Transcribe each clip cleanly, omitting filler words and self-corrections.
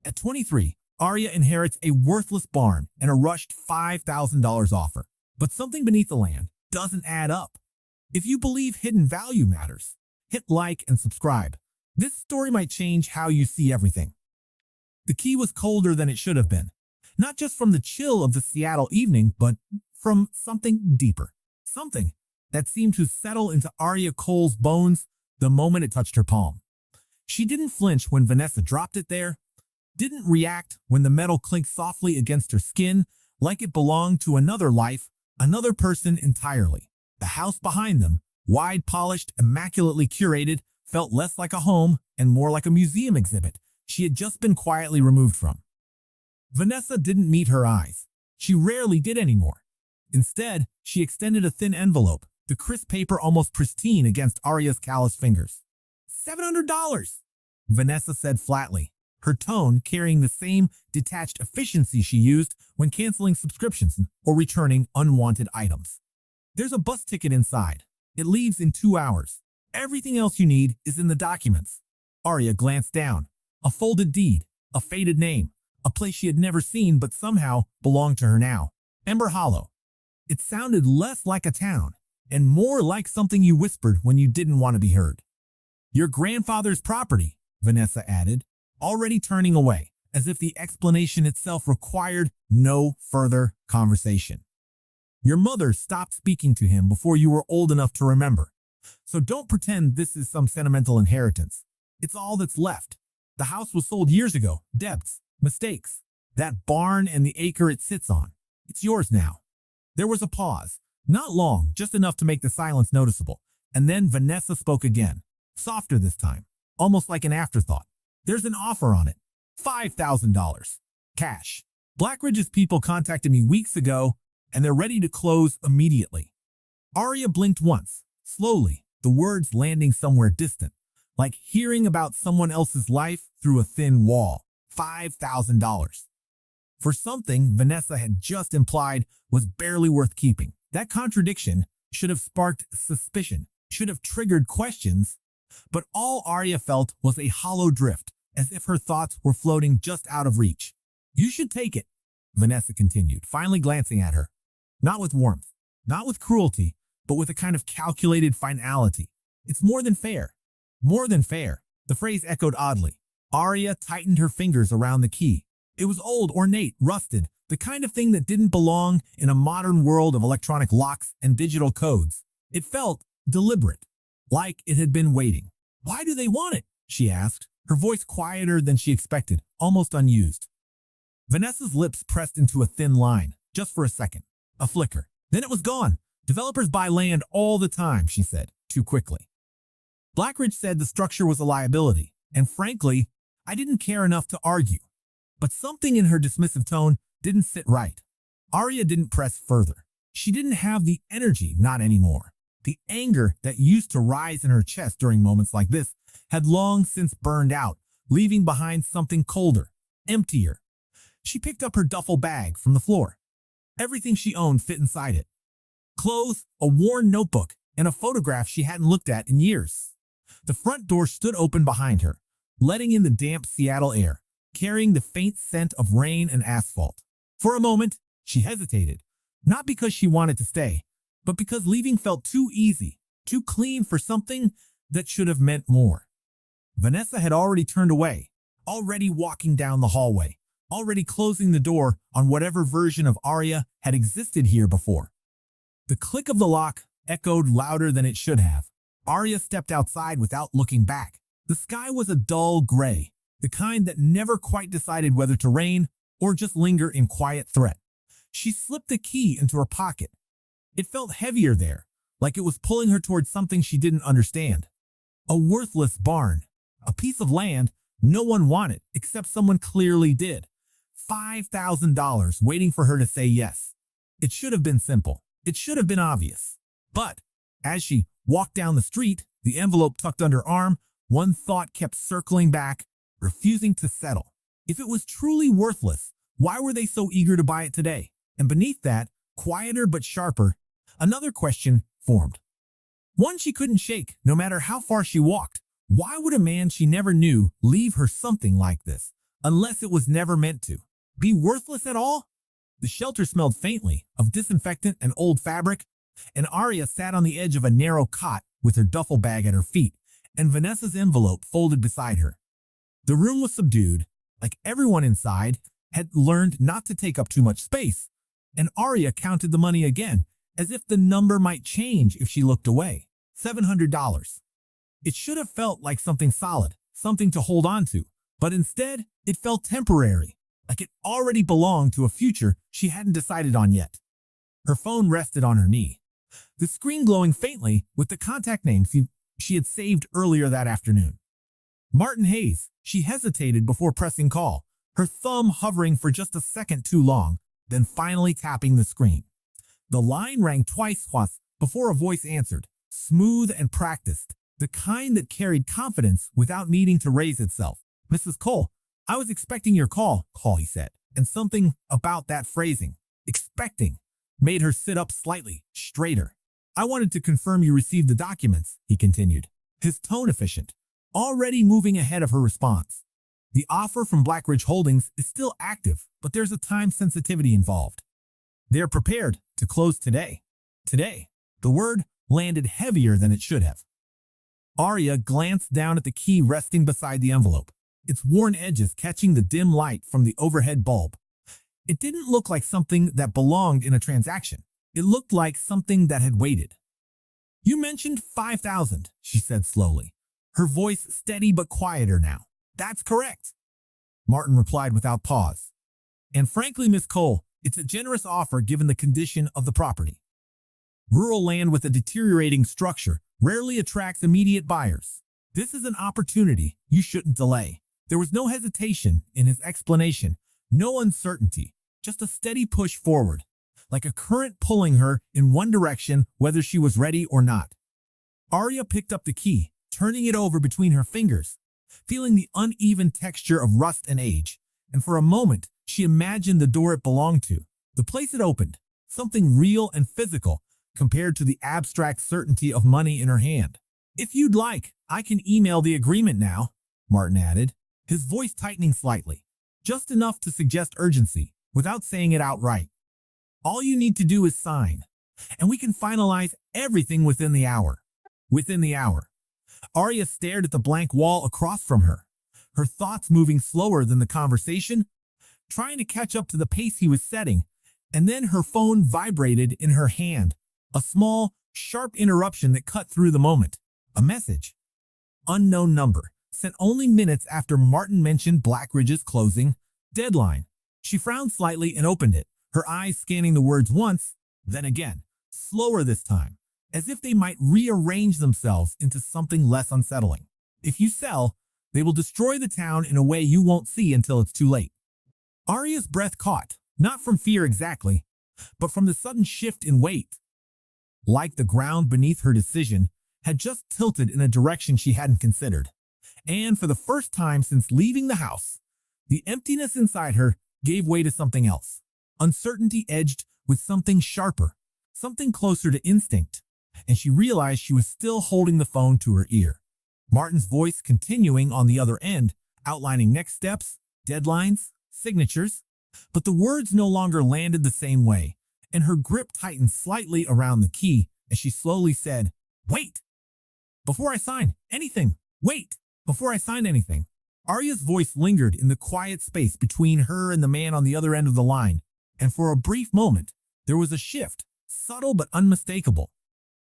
At 23, Arya inherits a worthless barn and a rushed $5,000 offer. But something beneath the land doesn't add up. If you believe hidden value matters, hit like and subscribe. This story might change how you see everything. The key was colder than it should have been. Not just from the chill of the Seattle evening, but from something deeper. Something that seemed to settle into Arya Cole's bones the moment it touched her palm. She didn't flinch when Vanessa dropped it there, didn't react when the metal clinked softly against her skin like it belonged to another life, another person entirely. The house behind them, wide polished, immaculately curated, felt less like a home and more like a museum exhibit she had just been quietly removed from. Vanessa didn't meet her eyes. She rarely did anymore. Instead, she extended a thin envelope, the crisp paper almost pristine against Arya's calloused fingers. $700, Vanessa said flatly, her tone carrying the same detached efficiency she used when canceling subscriptions or returning unwanted items. There's a bus ticket inside. It leaves in 2 hours. Everything else you need is in the documents. Arya glanced down. A folded deed, a faded name, a place she had never seen but somehow belonged to her now. Ember Hollow. It sounded less like a town and more like something you whispered when you didn't want to be heard. Your grandfather's property, Vanessa added, already turning away, as if the explanation itself required no further conversation. Your mother stopped speaking to him before you were old enough to remember. So don't pretend this is some sentimental inheritance. It's all that's left. The house was sold years ago. Debts, mistakes. That barn and the acre it sits on. It's yours now. There was a pause. Not long, just enough to make the silence noticeable. And then Vanessa spoke again. Softer this time. Almost like an afterthought. There's an offer on it. $5,000. Cash. Blackridge's people contacted me weeks ago, and they're ready to close immediately. Arya blinked once, slowly, the words landing somewhere distant, like hearing about someone else's life through a thin wall. $5,000. For something Vanessa had just implied was barely worth keeping. That contradiction should have sparked suspicion, should have triggered questions, but all Arya felt was a hollow drift, as if her thoughts were floating just out of reach. You should take it, Vanessa continued, finally glancing at her. Not with warmth, not with cruelty, but with a kind of calculated finality. It's more than fair. More than fair. The phrase echoed oddly. Arya tightened her fingers around the key. It was old, ornate, rusted, the kind of thing that didn't belong in a modern world of electronic locks and digital codes. It felt deliberate, like it had been waiting. Why do they want it? She asked, her voice quieter than she expected, almost unused. Vanessa's lips pressed into a thin line, just for a second. A flicker. Then it was gone. Developers buy land all the time, she said, too quickly. Blackridge said the structure was a liability, and frankly, I didn't care enough to argue. But something in her dismissive tone didn't sit right. Arya didn't press further. She didn't have the energy, not anymore. The anger that used to rise in her chest during moments like this had long since burned out, leaving behind something colder, emptier. She picked up her duffel bag from the floor. Everything she owned fit inside it. Clothes, a worn notebook, and a photograph she hadn't looked at in years. The front door stood open behind her, letting in the damp Seattle air, carrying the faint scent of rain and asphalt. For a moment, she hesitated, not because she wanted to stay, but because leaving felt too easy, too clean for something that should have meant more. Vanessa had already turned away, already walking down the hallway, already closing the door on whatever version of Arya had existed here before. The click of the lock echoed louder than it should have. Arya stepped outside without looking back. The sky was a dull gray, the kind that never quite decided whether to rain or just linger in quiet threat. She slipped the key into her pocket. It felt heavier there, like it was pulling her towards something she didn't understand. A worthless barn, a piece of land no one wanted except someone clearly did. $5,000 waiting for her to say yes. It should have been simple. It should have been obvious. But as she walked down the street, the envelope tucked under her arm, one thought kept circling back, refusing to settle. If it was truly worthless, why were they so eager to buy it today? And beneath that, quieter but sharper, another question formed. One she couldn't shake, no matter how far she walked. Why would a man she never knew leave her something like this? unless it was never meant to. Be worthless at all? The shelter smelled faintly of disinfectant and old fabric, and Arya sat on the edge of a narrow cot with her duffel bag at her feet and Vanessa's envelope folded beside her. The room was subdued, like everyone inside had learned not to take up too much space, and Arya counted the money again, as if the number might change if she looked away. $700. It should have felt like something solid, something to hold on to, but instead, it felt temporary, like it already belonged to a future she hadn't decided on yet. Her phone rested on her knee, the screen glowing faintly with the contact name she had saved earlier that afternoon. Martin Hayes. She hesitated before pressing call, her thumb hovering for just a second too long, then finally tapping the screen. The line rang twice before a voice answered, smooth and practiced, the kind that carried confidence without needing to raise itself. Mrs. Cole, I was expecting your call, he said, and something about that phrasing, expecting, made her sit up slightly, straighter. I wanted to confirm you received the documents, he continued, his tone efficient, already moving ahead of her response. The offer from Blackridge Holdings is still active, but there's a time sensitivity involved. They're prepared to close today. Today. The word landed heavier than it should have. Arya glanced down at the key resting beside the envelope, its worn edges catching the dim light from the overhead bulb. It didn't look like something that belonged in a transaction. It looked like something that had waited. You mentioned 5,000, she said slowly, her voice steady but quieter now. That's correct, Martin replied without pause. And frankly, Miss Cole, it's a generous offer given the condition of the property. Rural land with a deteriorating structure rarely attracts immediate buyers. This is an opportunity you shouldn't delay. There was no hesitation in his explanation, no uncertainty, just a steady push forward, like a current pulling her in one direction whether she was ready or not. Arya picked up the key, turning it over between her fingers, feeling the uneven texture of rust and age, and for a moment she imagined the door it belonged to, the place it opened, something real and physical compared to the abstract certainty of money in her hand. If you'd like, I can email the agreement now, Martin added, his voice tightening slightly, just enough to suggest urgency, without saying it outright. All you need to do is sign, and we can finalize everything within the hour. Within the hour. Arya stared at the blank wall across from her, her thoughts moving slower than the conversation, trying to catch up to the pace he was setting, and then her phone vibrated in her hand, a small, sharp interruption that cut through the moment. A message. Unknown number, sent only minutes after Martin mentioned Blackridge's closing deadline. She frowned slightly and opened it, her eyes scanning the words once, then again, slower this time, as if they might rearrange themselves into something less unsettling. If you sell, they will destroy the town in a way you won't see until it's too late. Arya's breath caught, not from fear exactly, but from the sudden shift in weight. Like the ground beneath her decision had just tilted in a direction she hadn't considered. And for the first time since leaving the house, the emptiness inside her gave way to something else. Uncertainty edged with something sharper, something closer to instinct, and she realized she was still holding the phone to her ear. Martin's voice continuing on the other end, outlining next steps, deadlines, signatures, but the words no longer landed the same way, and her grip tightened slightly around the key as she slowly said, "Wait! Before I sign anything, wait! Before I sign anything." Arya's voice lingered in the quiet space between her and the man on the other end of the line, and for a brief moment, there was a shift, subtle but unmistakable,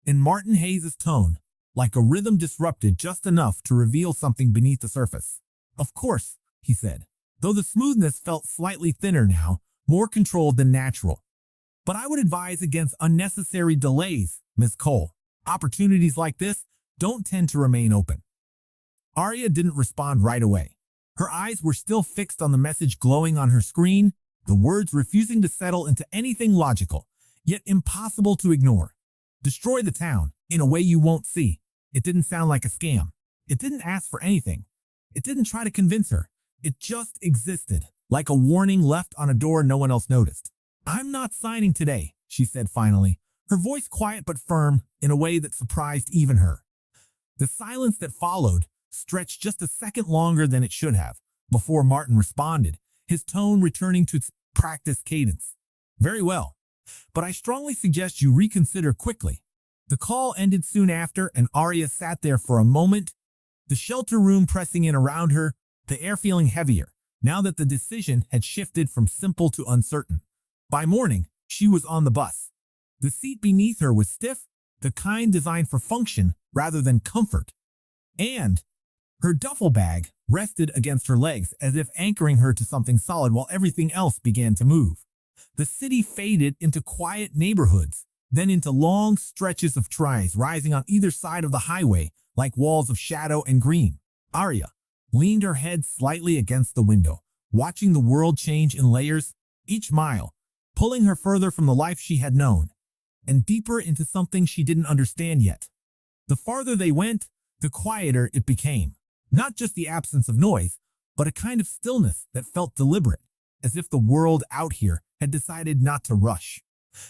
in Martin Hayes' tone, like a rhythm disrupted just enough to reveal something beneath the surface. "Of course," he said, though the smoothness felt slightly thinner now, more controlled than natural. "But I would advise against unnecessary delays, Miss Cole. Opportunities like this don't tend to remain open." Arya didn't respond right away. Her eyes were still fixed on the message glowing on her screen, the words refusing to settle into anything logical, yet impossible to ignore. Destroy the town, in a way you won't see. It didn't sound like a scam. It didn't ask for anything. It didn't try to convince her. It just existed, like a warning left on a door no one else noticed. "I'm not signing today," she said finally, her voice quiet but firm in a way that surprised even her. The silence that followed stretched just a second longer than it should have, before Martin responded, his tone returning to its practiced cadence. Very well, but I strongly suggest you reconsider quickly. The call ended soon after, and Arya sat there for a moment, the shelter room pressing in around her, the air feeling heavier, now that the decision had shifted from simple to uncertain. By morning, she was on the bus. The seat beneath her was stiff, the kind designed for function rather than comfort. And her duffel bag rested against her legs as if anchoring her to something solid while everything else began to move. The city faded into quiet neighborhoods, then into long stretches of trees rising on either side of the highway like walls of shadow and green. Arya leaned her head slightly against the window, watching the world change in layers, each mile pulling her further from the life she had known, and deeper into something she didn't understand yet. The farther they went, the quieter it became. Not just the absence of noise, but a kind of stillness that felt deliberate, as if the world out here had decided not to rush.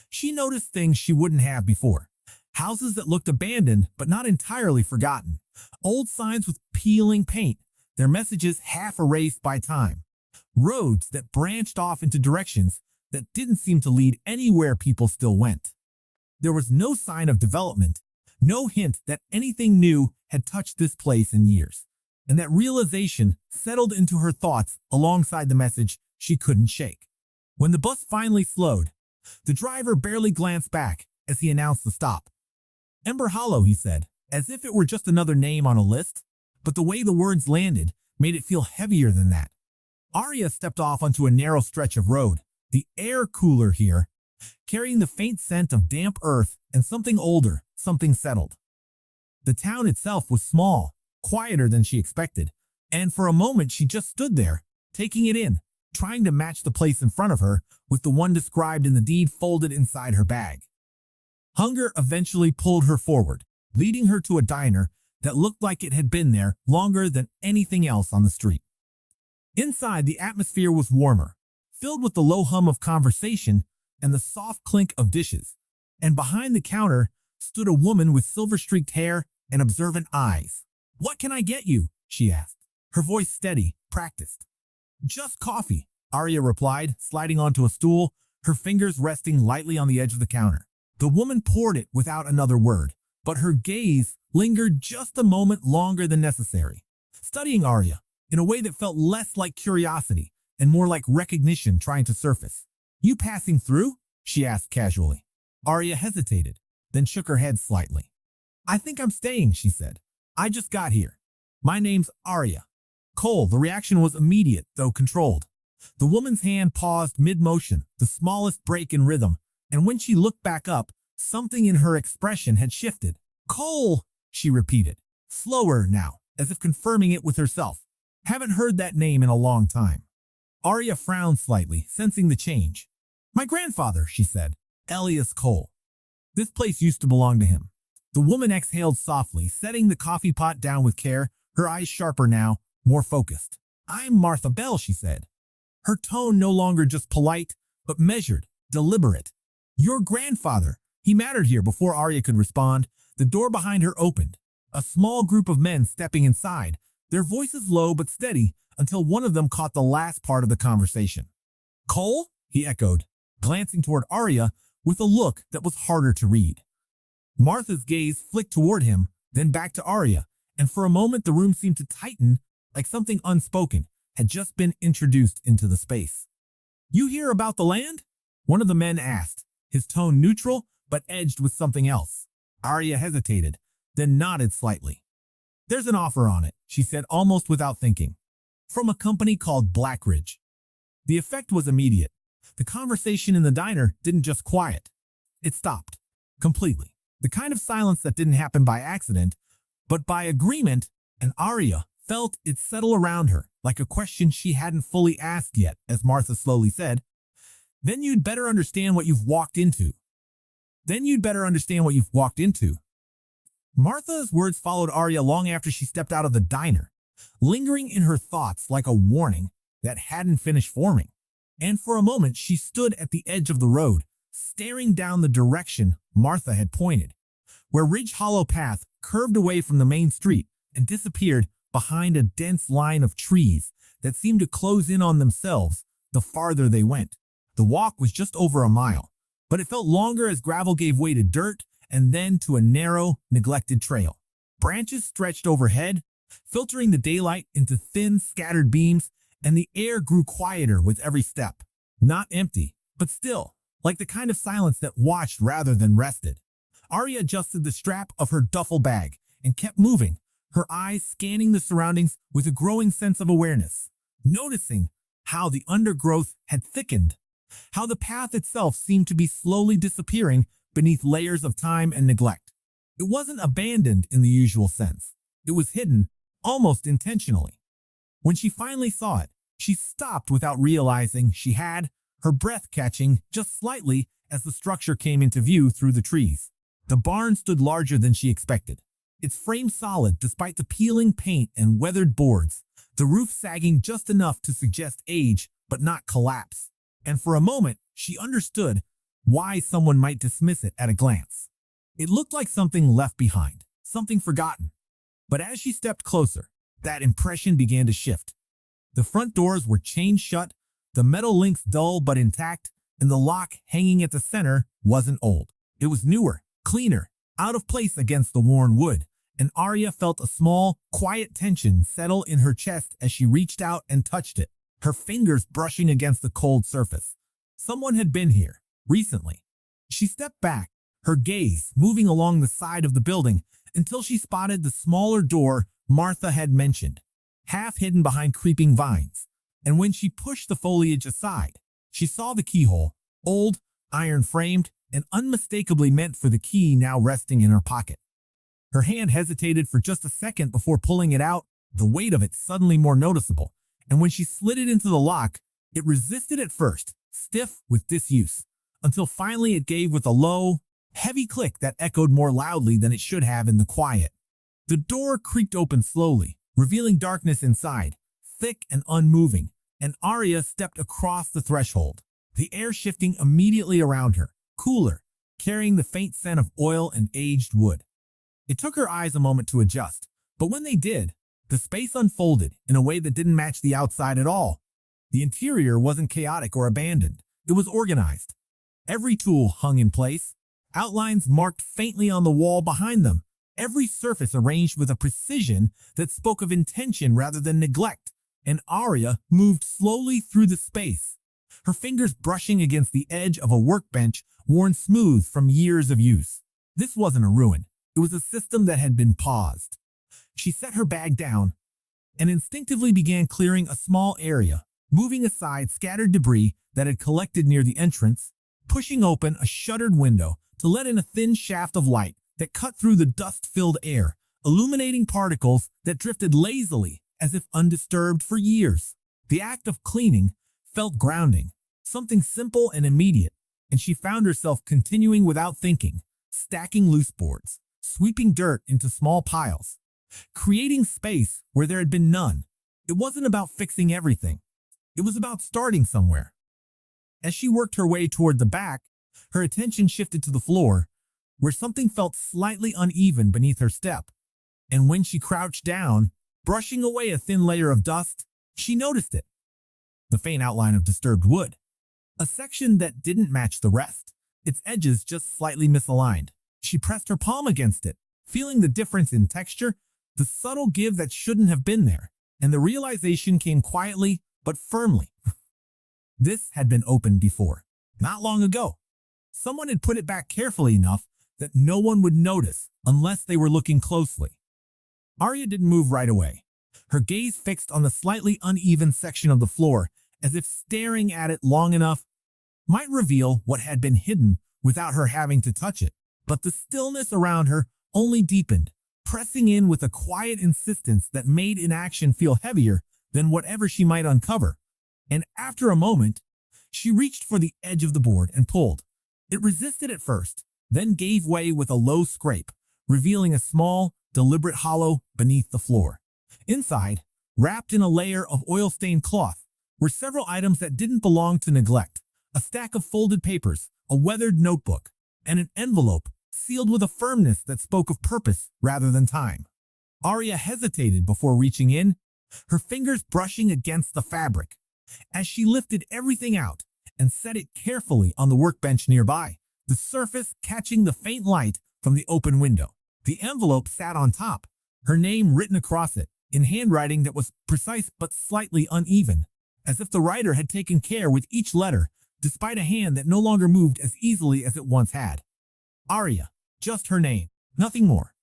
She noticed things she wouldn't have before. Houses that looked abandoned but not entirely forgotten. Old signs with peeling paint, their messages half erased by time. Roads that branched off into directions that didn't seem to lead anywhere people still went. There was no sign of development, no hint that anything new had touched this place in years. And that realization settled into her thoughts alongside the message she couldn't shake. When the bus finally slowed, the driver barely glanced back as he announced the stop. Ember Hollow, he said, as if it were just another name on a list, but the way the words landed made it feel heavier than that. Arya stepped off onto a narrow stretch of road, the air cooler here, carrying the faint scent of damp earth and something older, something settled. The town itself was small, quieter than she expected, and for a moment she just stood there, taking it in, trying to match the place in front of her with the one described in the deed folded inside her bag. Hunger eventually pulled her forward, leading her to a diner that looked like it had been there longer than anything else on the street. Inside, the atmosphere was warmer, filled with the low hum of conversation and the soft clink of dishes, and behind the counter stood a woman with silver-streaked hair and observant eyes. "What can I get you?" she asked, her voice steady, practiced. "Just coffee," Arya replied, sliding onto a stool, her fingers resting lightly on the edge of the counter. The woman poured it without another word, but her gaze lingered just a moment longer than necessary, studying Arya in a way that felt less like curiosity and more like recognition trying to surface. "You passing through?" she asked casually. Arya hesitated, then shook her head slightly. "I think I'm staying," she said. "I just got here. My name's Arya." Cole, the reaction was immediate, though controlled. The woman's hand paused mid-motion, the smallest break in rhythm, and when she looked back up, something in her expression had shifted. "Cole," she repeated, slower now, as if confirming it with herself. "Haven't heard that name in a long time." Arya frowned slightly, sensing the change. "My grandfather," she said, "Elias Cole. This place used to belong to him." The woman exhaled softly, setting the coffee pot down with care, her eyes sharper now, more focused. "I'm Martha Bell," she said, her tone no longer just polite, but measured, deliberate. "Your grandfather." He mattered here. Before Arya could respond, the door behind her opened. A small group of men stepping inside, their voices low but steady, until one of them caught the last part of the conversation. "Cole?" he echoed, glancing toward Arya with a look that was harder to read. Martha's gaze flicked toward him, then back to Arya, and for a moment the room seemed to tighten, like something unspoken had just been introduced into the space. "You hear about the land?" one of the men asked, his tone neutral but edged with something else. Arya hesitated, then nodded slightly. "There's an offer on it," she said almost without thinking. "From a company called Blackridge." The effect was immediate. The conversation in the diner didn't just quiet. It stopped. Completely. The kind of silence that didn't happen by accident, but by agreement, and Arya felt it settle around her, like a question she hadn't fully asked yet, as Martha slowly said, "Then you'd better understand what you've walked into." "Then you'd better understand what you've walked into." Martha's words followed Arya long after she stepped out of the diner, lingering in her thoughts like a warning that hadn't finished forming. And for a moment she stood at the edge of the road, staring down the direction Martha had pointed, where Ridge Hollow Path curved away from the main street and disappeared behind a dense line of trees that seemed to close in on themselves the farther they went. The walk was just over a mile, but it felt longer as gravel gave way to dirt and then to a narrow, neglected trail. Branches stretched overhead, filtering the daylight into thin, scattered beams, and the air grew quieter with every step. Not empty, but still, like the kind of silence that watched rather than rested. Arya adjusted the strap of her duffel bag and kept moving, her eyes scanning the surroundings with a growing sense of awareness, noticing how the undergrowth had thickened, how the path itself seemed to be slowly disappearing beneath layers of time and neglect. It wasn't abandoned in the usual sense. It was hidden, almost intentionally. When she finally saw it, she stopped without realizing she had, her breath catching just slightly as the structure came into view through the trees. The barn stood larger than she expected, its frame solid despite the peeling paint and weathered boards, the roof sagging just enough to suggest age but not collapse. And for a moment, she understood why someone might dismiss it at a glance. It looked like something left behind, something forgotten. But as she stepped closer, that impression began to shift. The front doors were chained shut, the metal links dull but intact, and the lock hanging at the center wasn't old. It was newer, cleaner, out of place against the worn wood, and Arya felt a small, quiet tension settle in her chest as she reached out and touched it, her fingers brushing against the cold surface. Someone had been here, recently. She stepped back, her gaze moving along the side of the building until she spotted the smaller door Martha had mentioned, half hidden behind creeping vines. And when she pushed the foliage aside, she saw the keyhole, old, iron-framed, and unmistakably meant for the key now resting in her pocket. Her hand hesitated for just a second before pulling it out, the weight of it suddenly more noticeable, and when she slid it into the lock, it resisted at first, stiff with disuse, until finally it gave with a low, heavy click that echoed more loudly than it should have in the quiet. The door creaked open slowly, revealing darkness inside, thick and unmoving, and Arya stepped across the threshold, the air shifting immediately around her, cooler, carrying the faint scent of oil and aged wood. It took her eyes a moment to adjust, but when they did, the space unfolded in a way that didn't match the outside at all. The interior wasn't chaotic or abandoned. It was organized. Every tool hung in place, outlines marked faintly on the wall behind them, every surface arranged with a precision that spoke of intention rather than neglect, and Arya moved slowly through the space, her fingers brushing against the edge of a workbench worn smooth from years of use. This wasn't a ruin. It was a system that had been paused. She set her bag down and instinctively began clearing a small area, moving aside scattered debris that had collected near the entrance, pushing open a shuttered window to let in a thin shaft of light that cut through the dust-filled air, illuminating particles that drifted lazily as if undisturbed for years. The act of cleaning felt grounding, something simple and immediate, and she found herself continuing without thinking, stacking loose boards, sweeping dirt into small piles, creating space where there had been none. It wasn't about fixing everything. It was about starting somewhere. As she worked her way toward the back, her attention shifted to the floor, where something felt slightly uneven beneath her step. And when she crouched down, brushing away a thin layer of dust, she noticed it. The faint outline of disturbed wood. A section that didn't match the rest, its edges just slightly misaligned. She pressed her palm against it, feeling the difference in texture, the subtle give that shouldn't have been there, and the realization came quietly but firmly. This had been opened before, not long ago. Someone had put it back carefully enough that no one would notice unless they were looking closely. Arya didn't move right away, her gaze fixed on the slightly uneven section of the floor, as if staring at it long enough might reveal what had been hidden without her having to touch it. But the stillness around her only deepened, pressing in with a quiet insistence that made inaction feel heavier than whatever she might uncover. And after a moment, she reached for the edge of the board and pulled. It resisted at first, then gave way with a low scrape, revealing a small, deliberate hollow beneath the floor. Inside, wrapped in a layer of oil-stained cloth, were several items that didn't belong to neglect. A stack of folded papers, a weathered notebook, and an envelope sealed with a firmness that spoke of purpose rather than time. Arya hesitated before reaching in, her fingers brushing against the fabric. As she lifted everything out and set it carefully on the workbench nearby, the surface catching the faint light from the open window. The envelope sat on top, her name written across it, in handwriting that was precise but slightly uneven, as if the writer had taken care with each letter, despite a hand that no longer moved as easily as it once had. Arya, just her name, nothing more.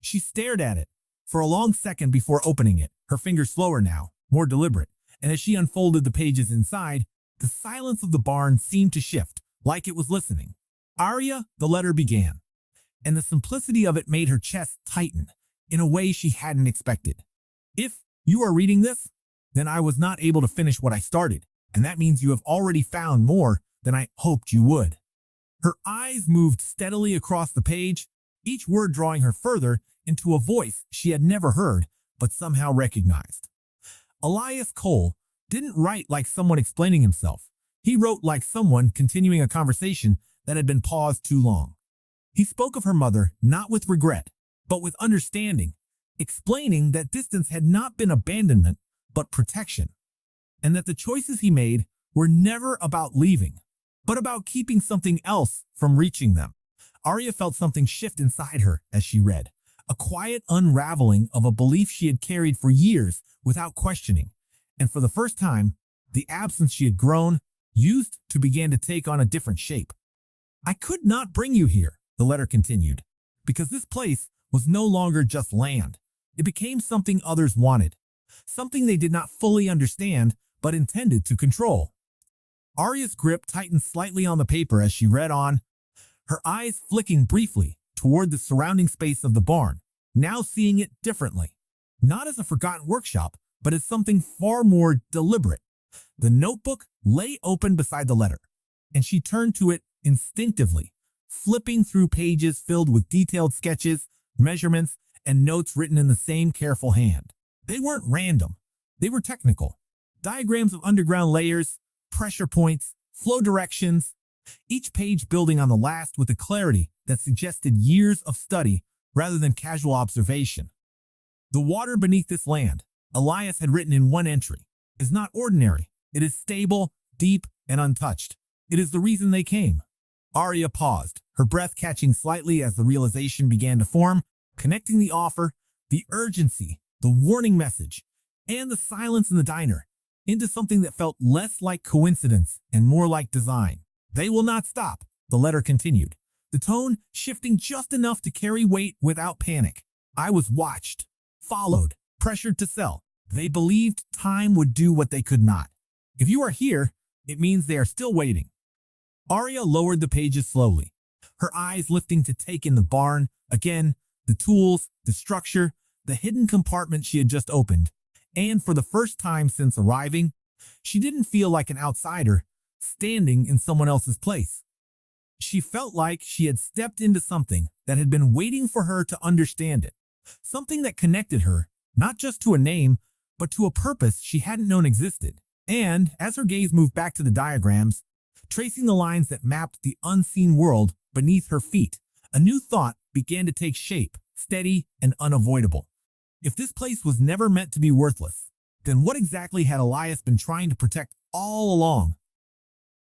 She stared at it for a long second before opening it, her fingers slower now, more deliberate, and as she unfolded the pages inside, the silence of the barn seemed to shift, like it was listening. Arya, the letter began, and the simplicity of it made her chest tighten in a way she hadn't expected. If you are reading this, then I was not able to finish what I started, and that means you have already found more than I hoped you would. Her eyes moved steadily across the page, each word drawing her further into a voice she had never heard but somehow recognized. Elias Cole didn't write like someone explaining himself. He wrote like someone continuing a conversation that had been paused too long. He spoke of her mother not with regret, but with understanding, explaining that distance had not been abandonment, but protection, and that the choices he made were never about leaving, but about keeping something else from reaching them. Arya felt something shift inside her as she read, a quiet unraveling of a belief she had carried for years without questioning, and for the first time, the absence she had grown, used to begin to take on a different shape. I could not bring you here, the letter continued, because this place was no longer just land. It became something others wanted, something they did not fully understand but intended to control. Arya's grip tightened slightly on the paper as she read on, her eyes flicking briefly toward the surrounding space of the barn, now seeing it differently, not as a forgotten workshop, but as something far more deliberate. The notebook lay open beside the letter, and she turned to it instinctively, flipping through pages filled with detailed sketches, measurements, and notes written in the same careful hand. They weren't random. They were technical. Diagrams of underground layers, pressure points, flow directions, each page building on the last with a clarity that suggested years of study rather than casual observation. The water beneath this land, Elias had written in one entry, is not ordinary. It is stable, deep, and untouched. It is the reason they came. Arya paused, her breath catching slightly as the realization began to form, connecting the offer, the urgency, the warning message, and the silence in the diner into something that felt less like coincidence and more like design. They will not stop, the letter continued, the tone shifting just enough to carry weight without panic. I was watched, followed, pressured to sell. They believed time would do what they could not. If you are here, it means they are still waiting. Arya lowered the pages slowly, her eyes lifting to take in the barn, again, the tools, the structure, the hidden compartment she had just opened. And for the first time since arriving, she didn't feel like an outsider standing in someone else's place. She felt like she had stepped into something that had been waiting for her to understand it, something that connected her, not just to a name, but to a purpose she hadn't known existed. And as her gaze moved back to the diagrams, tracing the lines that mapped the unseen world beneath her feet, a new thought began to take shape, steady and unavoidable. If this place was never meant to be worthless, then what exactly had Elias been trying to protect all along?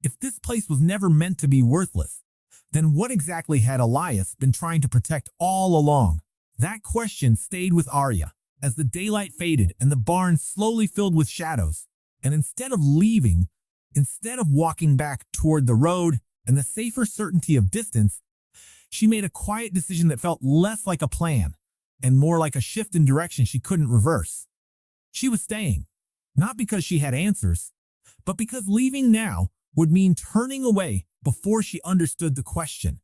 If this place was never meant to be worthless, then what exactly had Elias been trying to protect all along? That question stayed with Arya as the daylight faded and the barn slowly filled with shadows. And instead of leaving, instead of walking back toward the road and the safer certainty of distance, she made a quiet decision that felt less like a plan and more like a shift in direction she couldn't reverse. She was staying, not because she had answers, but because leaving now would mean turning away before she understood the question.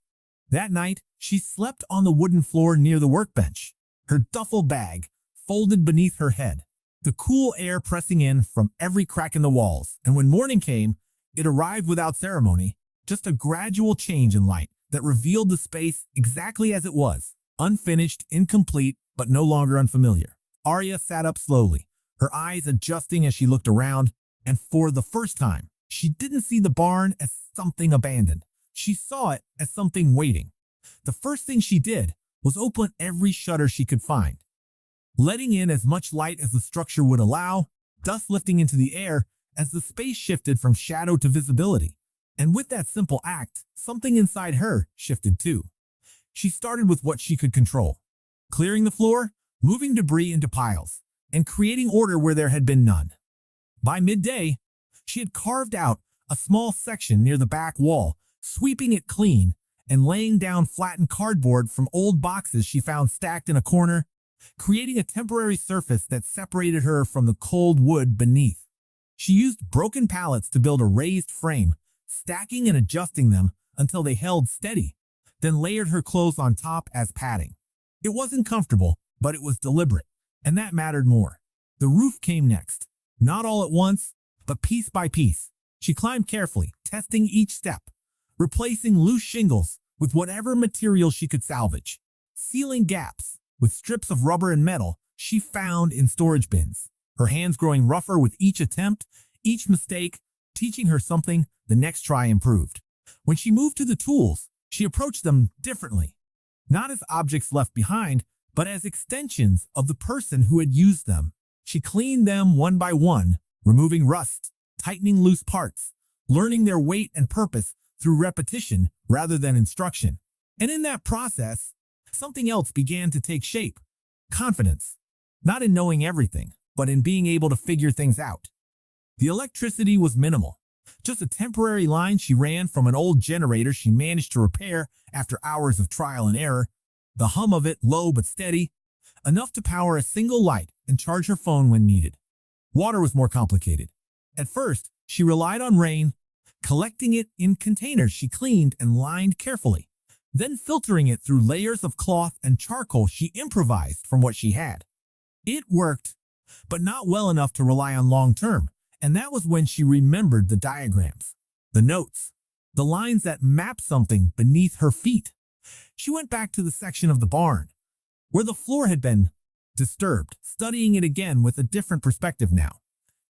That night, she slept on the wooden floor near the workbench, her duffel bag folded beneath her head, the cool air pressing in from every crack in the walls. And when morning came, it arrived without ceremony, just a gradual change in light that revealed the space exactly as it was, unfinished, incomplete, but no longer unfamiliar. Arya sat up slowly, her eyes adjusting as she looked around, and for the first time, she didn't see the barn as something abandoned. She saw it as something waiting. The first thing she did was open every shutter she could find. letting in as much light as the structure would allow, dust lifting into the air as the space shifted from shadow to visibility. And with that simple act, something inside her shifted too. She started with what she could control, clearing the floor, moving debris into piles, and creating order where there had been none. By midday, she had carved out a small section near the back wall, sweeping it clean and laying down flattened cardboard from old boxes she found stacked in a corner, creating a temporary surface that separated her from the cold wood beneath. She used broken pallets to build a raised frame, stacking and adjusting them until they held steady, then layered her clothes on top as padding. It wasn't comfortable, but it was deliberate, and that mattered more. The roof came next, not all at once, but piece by piece. She climbed carefully, testing each step, replacing loose shingles with whatever material she could salvage, sealing gaps with strips of rubber and metal she found in storage bins, her hands growing rougher with each attempt, each mistake, teaching her something the next try improved. When she moved to the tools, she approached them differently, not as objects left behind, but as extensions of the person who had used them. She cleaned them one by one, removing rust, tightening loose parts, learning their weight and purpose through repetition rather than instruction. And in that process, something else began to take shape. Confidence. Not in knowing everything, but in being able to figure things out. The electricity was minimal. Just a temporary line she ran from an old generator she managed to repair after hours of trial and error. The hum of it, low but steady, enough to power a single light and charge her phone when needed. Water was more complicated. At first, she relied on rain, collecting it in containers she cleaned and lined carefully, then filtering it through layers of cloth and charcoal she improvised from what she had. It worked, but not well enough to rely on long-term, and that was when she remembered the diagrams, the notes, the lines that mapped something beneath her feet. She went back to the section of the barn, where the floor had been disturbed, studying it again with a different perspective now.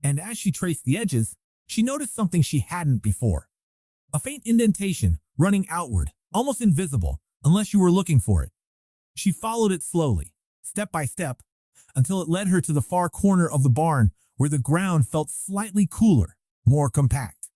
And as she traced the edges, she noticed something she hadn't before. A faint indentation running outward, almost invisible, unless you were looking for it. She followed it slowly, step by step, until it led her to the far corner of the barn where the ground felt slightly cooler, more compact.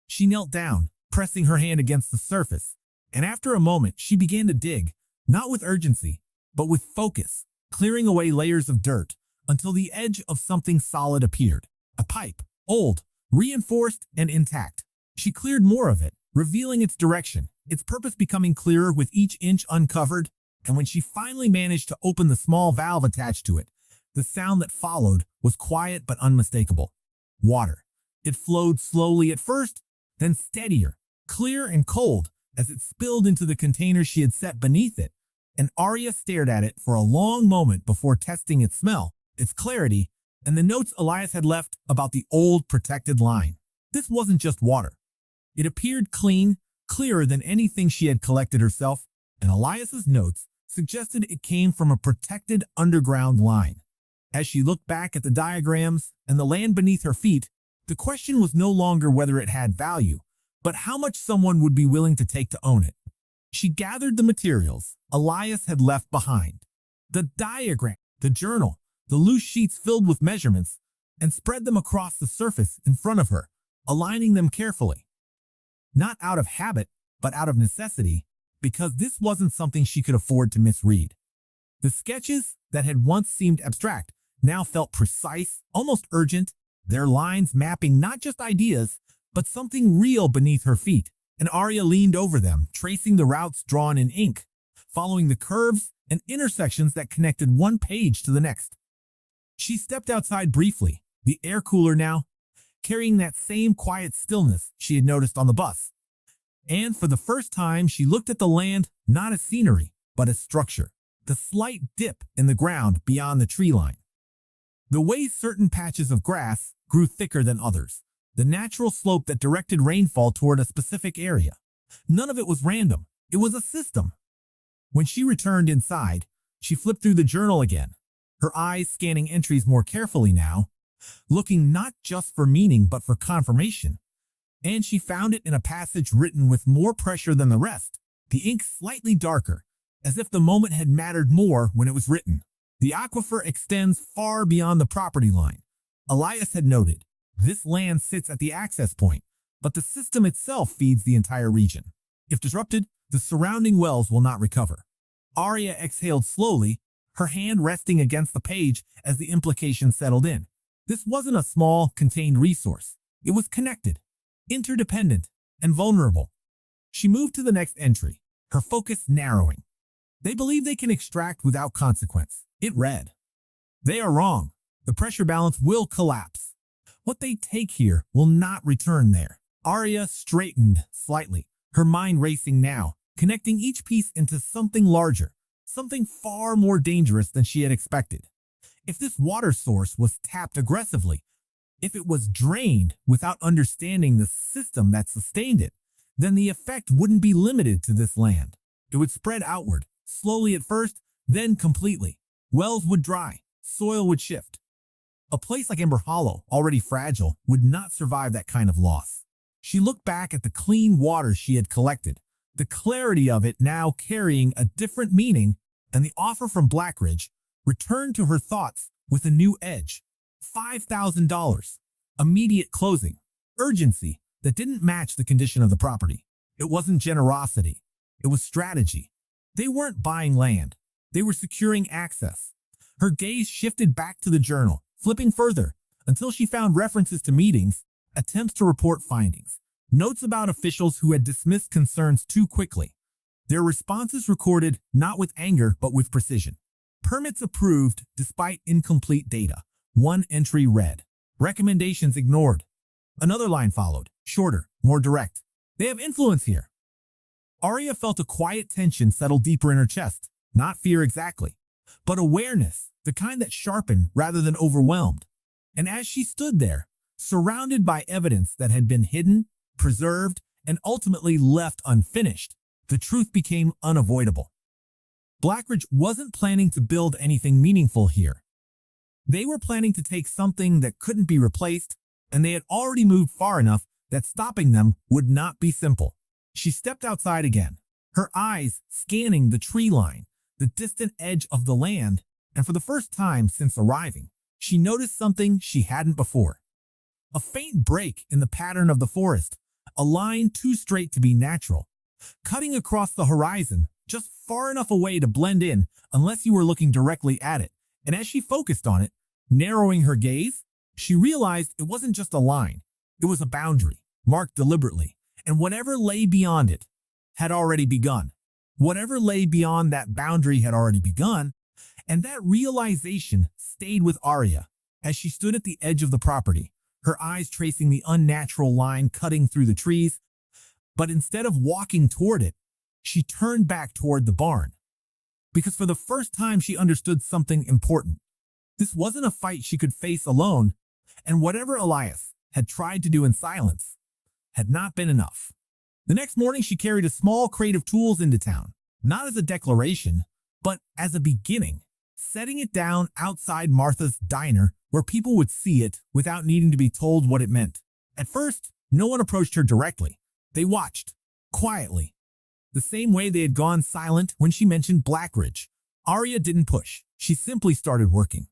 She knelt down, pressing her hand against the surface, and after a moment she began to dig, not with urgency, but with focus, clearing away layers of dirt until the edge of something solid appeared. A pipe, old, reinforced, and intact. She cleared more of it, revealing its direction, its purpose becoming clearer with each inch uncovered, and when she finally managed to open the small valve attached to it, the sound that followed was quiet but unmistakable. Water. It flowed slowly at first, then steadier, clear and cold as it spilled into the container she had set beneath it, and Arya stared at it for a long moment before testing its smell, its clarity, and the notes Elias had left about the old protected line. This wasn't just water. It appeared clean, clearer than anything she had collected herself, and Elias's notes suggested it came from a protected underground line. As she looked back at the diagrams and the land beneath her feet, the question was no longer whether it had value, but how much someone would be willing to take to own it. She gathered the materials Elias had left behind, the diagram, the journal, the loose sheets filled with measurements, and spread them across the surface in front of her, aligning them carefully. Not out of habit, but out of necessity, because this wasn't something she could afford to misread. The sketches that had once seemed abstract now felt precise, almost urgent, their lines mapping not just ideas, but something real beneath her feet, and Arya leaned over them, tracing the routes drawn in ink, following the curves and intersections that connected one page to the next. She stepped outside briefly, the air cooler now, carrying that same quiet stillness she had noticed on the bus. And for the first time, she looked at the land not as scenery, but as structure, the slight dip in the ground beyond the tree line. The way certain patches of grass grew thicker than others, the natural slope that directed rainfall toward a specific area. None of it was random. It was a system. When she returned inside, she flipped through the journal again, her eyes scanning entries more carefully now, looking not just for meaning but for confirmation. And she found it in a passage written with more pressure than the rest, the ink slightly darker, as if the moment had mattered more when it was written. The aquifer extends far beyond the property line. Elias had noted, this land sits at the access point, but the system itself feeds the entire region. If disrupted, the surrounding wells will not recover. Arya exhaled slowly, her hand resting against the page as the implication settled in. This wasn't a small, contained resource. It was connected, interdependent, and vulnerable. She moved to the next entry, her focus narrowing. They believe they can extract without consequence. It read, they are wrong. The pressure balance will collapse. What they take here will not return there. Arya straightened slightly, her mind racing now, connecting each piece into something larger, something far more dangerous than she had expected. If this water source was tapped aggressively, if it was drained without understanding the system that sustained it, then the effect wouldn't be limited to this land. It would spread outward, slowly at first, then completely. Wells would dry, soil would shift. A place like Ember Hollow, already fragile, would not survive that kind of loss. She looked back at the clean water she had collected, the clarity of it now carrying a different meaning, and the offer from Blackridge returned to her thoughts with a new edge. $5,000. Immediate closing. Urgency that didn't match the condition of the property. It wasn't generosity. It was strategy. They weren't buying land. They were securing access. Her gaze shifted back to the journal, flipping further until she found references to meetings, attempts to report findings, notes about officials who had dismissed concerns too quickly. Their responses recorded not with anger but with precision. Permits approved despite incomplete data. One entry read, recommendations ignored. Another line followed, shorter, more direct. They have influence here. Arya felt a quiet tension settle deeper in her chest. Not fear exactly, but awareness, the kind that sharpened rather than overwhelmed. And as she stood there, surrounded by evidence that had been hidden, preserved, and ultimately left unfinished, the truth became unavoidable. Blackridge wasn't planning to build anything meaningful here. They were planning to take something that couldn't be replaced, and they had already moved far enough that stopping them would not be simple. She stepped outside again, her eyes scanning the tree line, the distant edge of the land, and for the first time since arriving, she noticed something she hadn't before. A faint break in the pattern of the forest, a line too straight to be natural, cutting across the horizon just far enough away to blend in unless you were looking directly at it. And as she focused on it, narrowing her gaze, she realized it wasn't just a line. It was a boundary, marked deliberately, and whatever lay beyond it had already begun. Whatever lay beyond that boundary had already begun, and that realization stayed with Arya as she stood at the edge of the property, her eyes tracing the unnatural line cutting through the trees. But instead of walking toward it, she turned back toward the barn. Because for the first time she understood something important. This wasn't a fight she could face alone, and whatever Elias had tried to do in silence had not been enough. The next morning she carried a small crate of tools into town, not as a declaration, but as a beginning, setting it down outside Martha's diner where people would see it without needing to be told what it meant. At first, no one approached her directly. They watched, quietly, the same way they had gone silent when she mentioned Blackridge. Arya didn't push. She simply started working.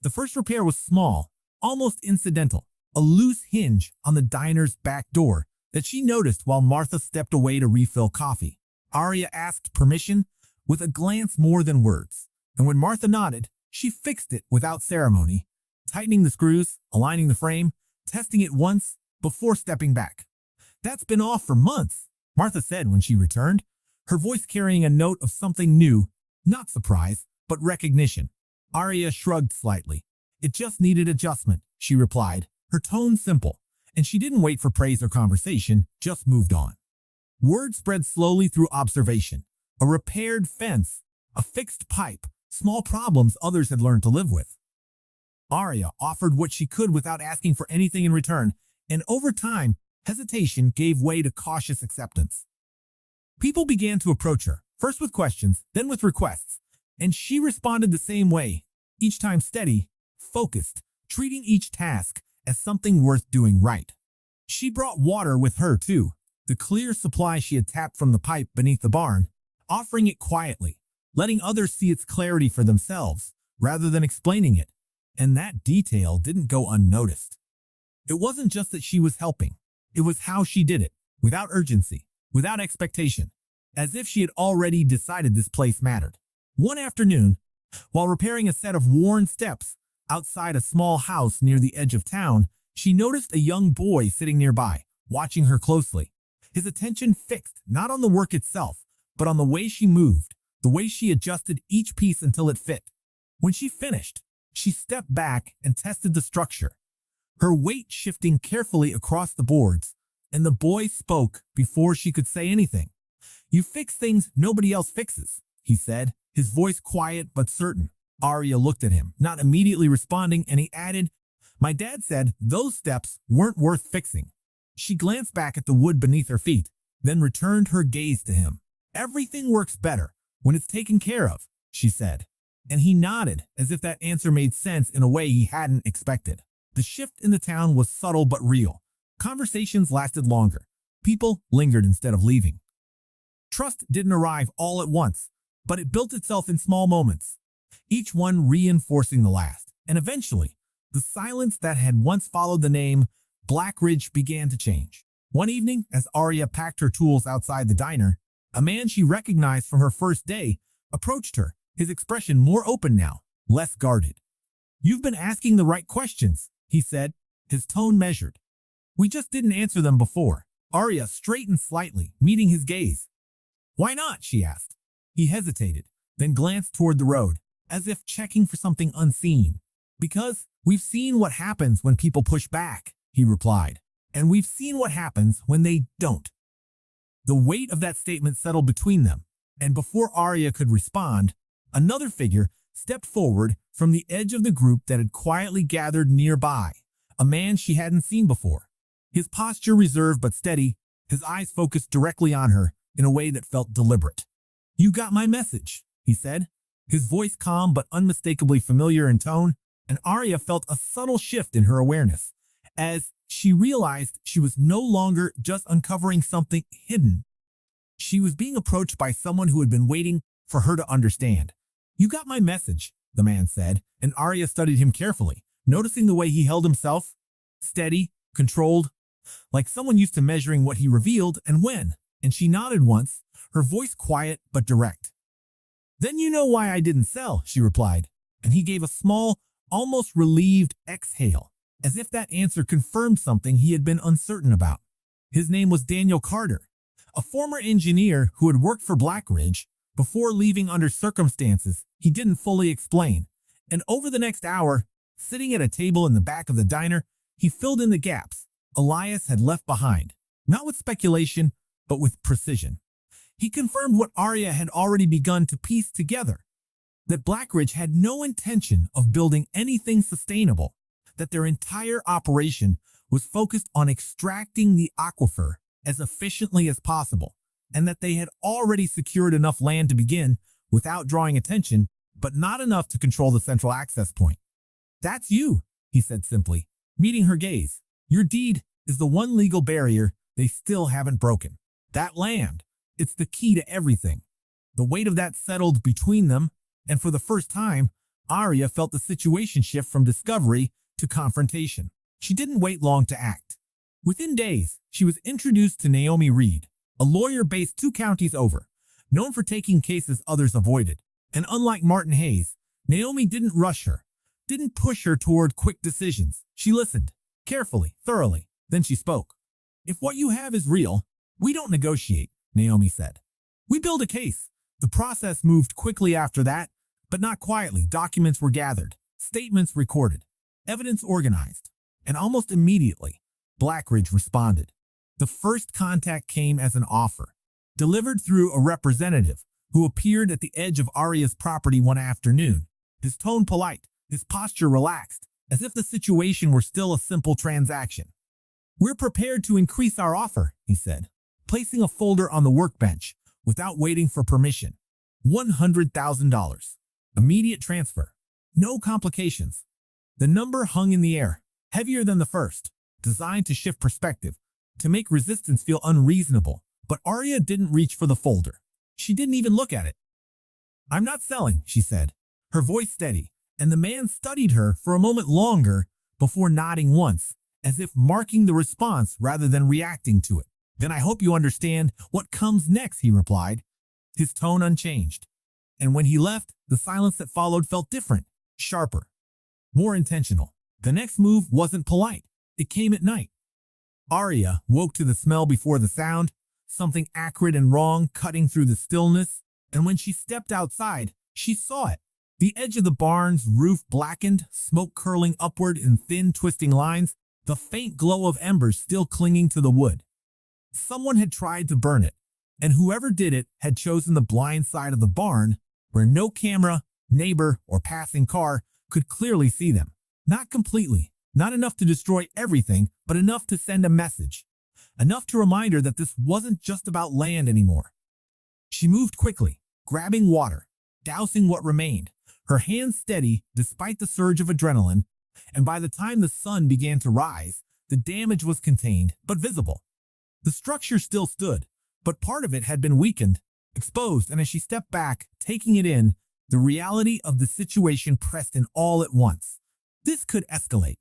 The first repair was small, almost incidental, a loose hinge on the diner's back door that she noticed while Martha stepped away to refill coffee. Arya asked permission with a glance more than words, and when Martha nodded, she fixed it without ceremony, tightening the screws, aligning the frame, testing it once before stepping back. "That's been off for months," Martha said when she returned, her voice carrying a note of something new, not surprise, but recognition. Arya shrugged slightly. "It just needed adjustment," she replied, her tone simple, and she didn't wait for praise or conversation, just moved on. Word spread slowly through observation. A repaired fence, a fixed pipe, small problems others had learned to live with. Arya offered what she could without asking for anything in return, and over time, hesitation gave way to cautious acceptance. People began to approach her, first with questions, then with requests, and she responded the same way, each time steady, focused, treating each task as something worth doing right. She brought water with her too, the clear supply she had tapped from the pipe beneath the barn, offering it quietly, letting others see its clarity for themselves, rather than explaining it, and that detail didn't go unnoticed. It wasn't just that she was helping, it was how she did it, without urgency, without expectation, as if she had already decided this place mattered. One afternoon, while repairing a set of worn steps outside a small house near the edge of town, she noticed a young boy sitting nearby, watching her closely. His attention fixed not on the work itself, but on the way she moved, the way she adjusted each piece until it fit. When she finished, she stepped back and tested the structure, her weight shifting carefully across the boards, and the boy spoke before she could say anything. "You fix things nobody else fixes," he said, his voice quiet but certain. Arya looked at him, not immediately responding, and he added, "My dad said those steps weren't worth fixing." She glanced back at the wood beneath her feet, then returned her gaze to him. "Everything works better when it's taken care of," she said, and he nodded as if that answer made sense in a way he hadn't expected. The shift in the town was subtle but real. Conversations lasted longer. People lingered instead of leaving. Trust didn't arrive all at once, but it built itself in small moments, each one reinforcing the last. And eventually, the silence that had once followed the name Blackridge began to change. One evening, as Arya packed her tools outside the diner, a man she recognized from her first day approached her, his expression more open now, less guarded. "You've been asking the right questions," he said, his tone measured. "We just didn't answer them before." Arya straightened slightly, meeting his gaze. "Why not?" she asked. He hesitated, then glanced toward the road, as if checking for something unseen. "Because we've seen what happens when people push back," he replied, "and we've seen what happens when they don't." The weight of that statement settled between them, and before Arya could respond, another figure stepped forward from the edge of the group that had quietly gathered nearby, a man she hadn't seen before. His posture reserved but steady, his eyes focused directly on her in a way that felt deliberate. "You got my message," he said, his voice calm but unmistakably familiar in tone, and Arya felt a subtle shift in her awareness, as she realized she was no longer just uncovering something hidden. She was being approached by someone who had been waiting for her to understand. "You got my message," the man said, and Arya studied him carefully, noticing the way he held himself, steady, controlled, like someone used to measuring what he revealed and when, and she nodded once, her voice quiet but direct. "Then you know why I didn't sell," she replied, and he gave a small, almost relieved exhale, as if that answer confirmed something he had been uncertain about. His name was Daniel Carter, a former engineer who had worked for Blackridge before leaving under circumstances he didn't fully explain, and over the next hour, sitting at a table in the back of the diner, he filled in the gaps Elias had left behind, not with speculation, but with precision. He confirmed what Arya had already begun to piece together, that Blackridge had no intention of building anything sustainable, that their entire operation was focused on extracting the aquifer as efficiently as possible, and that they had already secured enough land to begin without drawing attention, but not enough to control the central access point. "That's you," he said simply, meeting her gaze. "Your deed is the one legal barrier they still haven't broken. That land, it's the key to everything." The weight of that settled between them, and for the first time, Arya felt the situation shift from discovery to confrontation. She didn't wait long to act. Within days, she was introduced to Naomi Reed, a lawyer based 2 counties over, known for taking cases others avoided. And unlike Martin Hayes, Naomi didn't rush her, didn't push her toward quick decisions. She listened, carefully, thoroughly. Then she spoke. "If what you have is real, we don't negotiate," Naomi said. "We build a case." The process moved quickly after that, but not quietly. Documents were gathered, statements recorded, evidence organized, and almost immediately, Blackridge responded. The first contact came as an offer, delivered through a representative who appeared at the edge of Arya's property one afternoon, his tone polite, his posture relaxed, as if the situation were still a simple transaction. "We're prepared to increase our offer," he said, placing a folder on the workbench without waiting for permission. $100,000. Immediate transfer. No complications. The number hung in the air, heavier than the first, designed to shift perspective, to make resistance feel unreasonable. But Arya didn't reach for the folder. She didn't even look at it. "I'm not selling," she said, her voice steady, and the man studied her for a moment longer before nodding once, as if marking the response rather than reacting to it. "Then I hope you understand what comes next," he replied, his tone unchanged. And when he left, the silence that followed felt different, sharper, more intentional. The next move wasn't polite. It came at night. Arya woke to the smell before the sound, something acrid and wrong cutting through the stillness, and when she stepped outside, she saw it. The edge of the barn's roof blackened, smoke curling upward in thin, twisting lines, the faint glow of embers still clinging to the wood. Someone had tried to burn it, and whoever did it had chosen the blind side of the barn, where no camera, neighbor, or passing car could clearly see them. Not completely, not enough to destroy everything, but enough to send a message. Enough to remind her that this wasn't just about land anymore. She moved quickly, grabbing water, dousing what remained, her hands steady despite the surge of adrenaline, and by the time the sun began to rise, the damage was contained but visible. The structure still stood, but part of it had been weakened, exposed, and as she stepped back, taking it in, the reality of the situation pressed in all at once. This could escalate.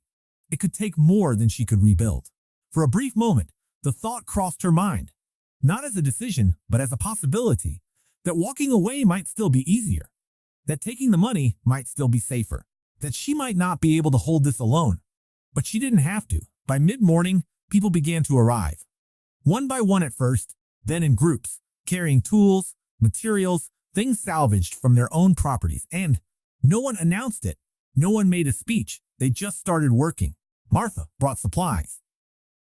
It could take more than she could rebuild. For a brief moment, the thought crossed her mind, not as a decision, but as a possibility, that walking away might still be easier, that taking the money might still be safer, that she might not be able to hold this alone. But she didn't have to. By mid-morning, people began to arrive. One by one at first, then in groups, carrying tools, materials, things salvaged from their own properties, and no one announced it. No one made a speech. They just started working. Martha brought supplies.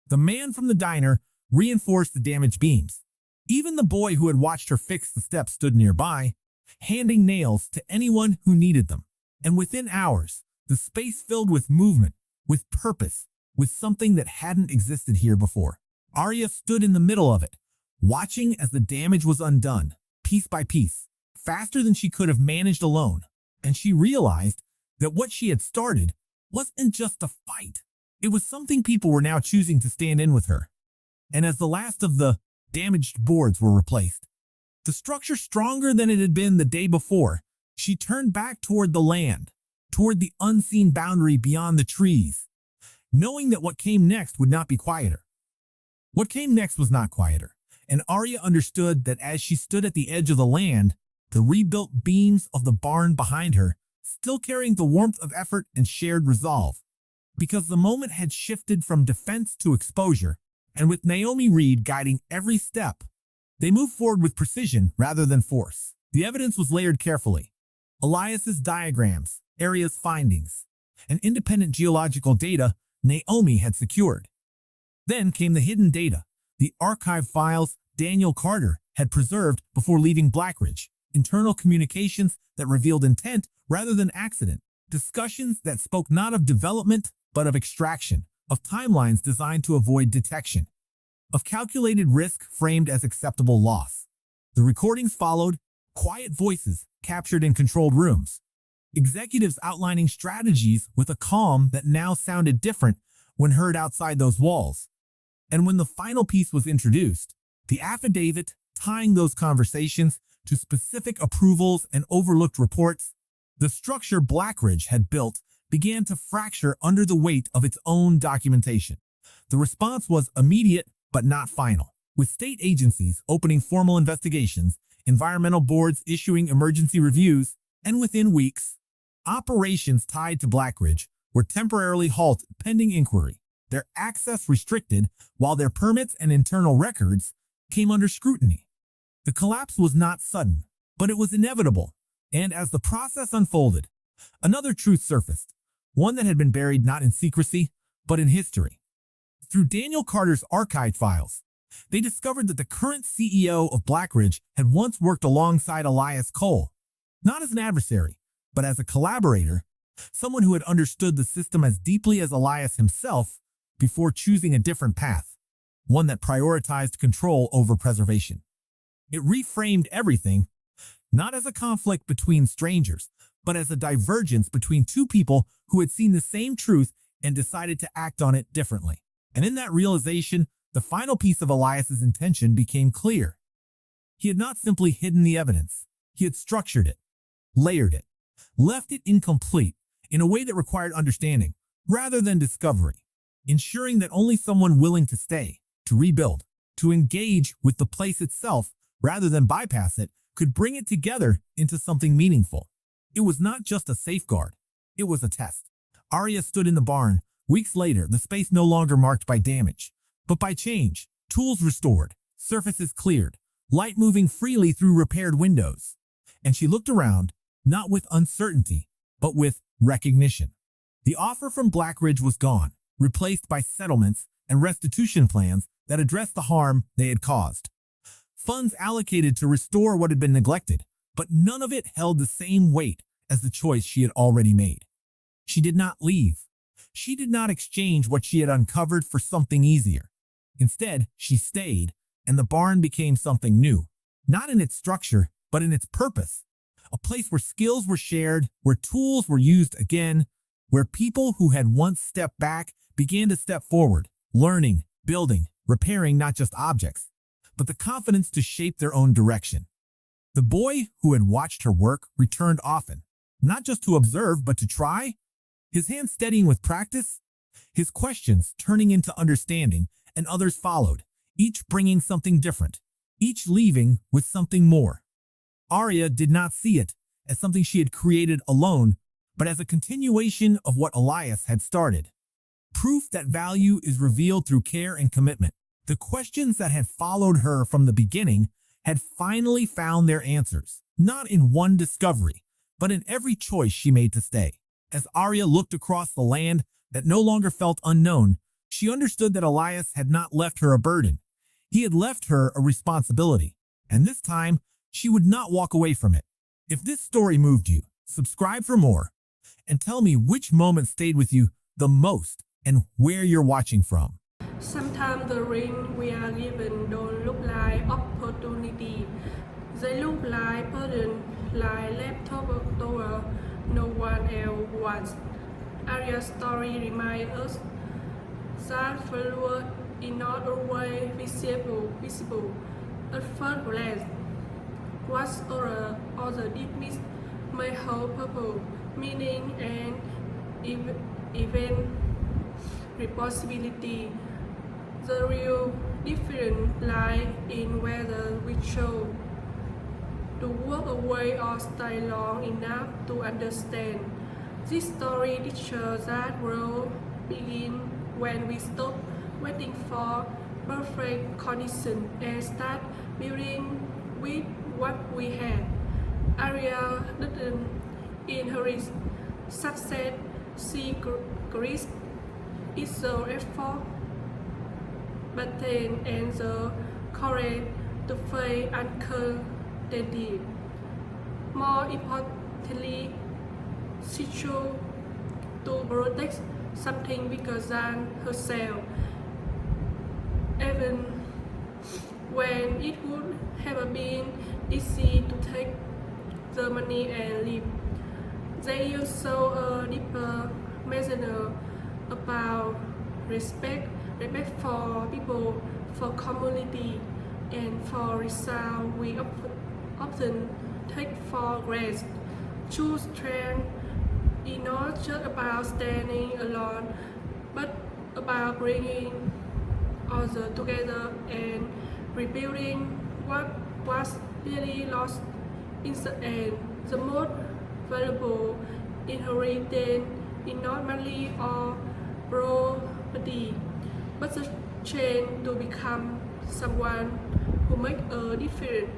The man from the diner reinforced the damaged beams. Even the boy who had watched her fix the steps stood nearby, handing nails to anyone who needed them. And within hours, the space filled with movement, with purpose, with something that hadn't existed here before. Arya stood in the middle of it, watching as the damage was undone, piece by piece, faster than she could have managed alone. And she realized that what she had started wasn't just a fight. It was something people were now choosing to stand in with her. And as the last of the damaged boards were replaced, the structure stronger than it had been the day before, she turned back toward the land, toward the unseen boundary beyond the trees, knowing that what came next would not be quieter. What came next was not quieter, and Arya understood that as she stood at the edge of the land, the rebuilt beams of the barn behind her, still carrying the warmth of effort and shared resolve, because the moment had shifted from defense to exposure, and with Naomi Reed guiding every step, they moved forward with precision rather than force. The evidence was layered carefully. Elias's diagrams, Arya's findings, and independent geological data Naomi had secured. Then came the hidden data, the archive files Daniel Carter had preserved before leaving Blackridge, internal communications that revealed intent rather than accident, discussions that spoke not of development but of extraction, of timelines designed to avoid detection, of calculated risk framed as acceptable loss. The recordings followed, quiet voices captured in controlled rooms, executives outlining strategies with a calm that now sounded different when heard outside those walls. And when the final piece was introduced, the affidavit tying those conversations to specific approvals and overlooked reports, the structure Blackridge had built began to fracture under the weight of its own documentation. The response was immediate but not final, with state agencies opening formal investigations, environmental boards issuing emergency reviews, and within weeks, operations tied to Blackridge were temporarily halted pending inquiry, their access restricted while their permits and internal records came under scrutiny. The collapse was not sudden, but it was inevitable, and as the process unfolded, another truth surfaced, one that had been buried not in secrecy, but in history. Through Daniel Carter's archived files, they discovered that the current CEO of Blackridge had once worked alongside Elias Cole, not as an adversary, but as a collaborator, someone who had understood the system as deeply as Elias himself before choosing a different path, one that prioritized control over preservation. It reframed everything, not as a conflict between strangers, but as a divergence between two people who had seen the same truth and decided to act on it differently. And in that realization, the final piece of Elias's intention became clear. He had not simply hidden the evidence. He had structured it, layered it, left it incomplete, in a way that required understanding rather than discovery, ensuring that only someone willing to stay, to rebuild, to engage with the place itself rather than bypass it could bring it together into something meaningful. It was not just a safeguard, it was a test. Arya stood in the barn. Weeks later, the space no longer marked by damage, but by change, tools restored, surfaces cleared, light moving freely through repaired windows. And she looked around, not with uncertainty, but with recognition. The offer from Blackridge was gone, replaced by settlements and restitution plans that addressed the harm they had caused. Funds allocated to restore what had been neglected, but none of it held the same weight as the choice she had already made. She did not leave. She did not exchange what she had uncovered for something easier. Instead, she stayed, and the barn became something new, not in its structure, but in its purpose. A place where skills were shared, where tools were used again, where people who had once stepped back began to step forward, learning, building, repairing not just objects, but the confidence to shape their own direction. The boy who had watched her work returned often, not just to observe, but to try, his hands steadying with practice, his questions turning into understanding, and others followed, each bringing something different, each leaving with something more. Arya did not see it as something she had created alone, but as a continuation of what Elias had started. Proof that value is revealed through care and commitment. The questions that had followed her from the beginning had finally found their answers, not in one discovery, but in every choice she made to stay. As Arya looked across the land that no longer felt unknown, she understood that Elias had not left her a burden. He had left her a responsibility, and this time she would not walk away from it. If this story moved you, subscribe for more, and tell me which moment stayed with you the most and where you're watching from. Sometimes the ring we are given don't look like opportunity. They look like burden, like leftover no one else wants. Arya's story reminds us that failure is not always visible at first glance. What's other deepness may hold purpose, meaning, and even responsibility. The real difference lies in whether we chose to walk away or stay long enough to understand. This story teaches that growth begins when we stop waiting for perfect conditions and start building with what we have. Arya didn't inherit success, she graced its effort, but then and the courage to face uncertainty. More importantly, she chose to protect something bigger than herself, even when it would have been easy to take the money and leave. They also a deeper message about respect for people, for community, and for results we often take for granted. True strength is not just about standing alone, but about bringing others together and rebuilding what was really lost in the end. The most valuable inheritance is not money or property, but the chance to become someone who makes a difference.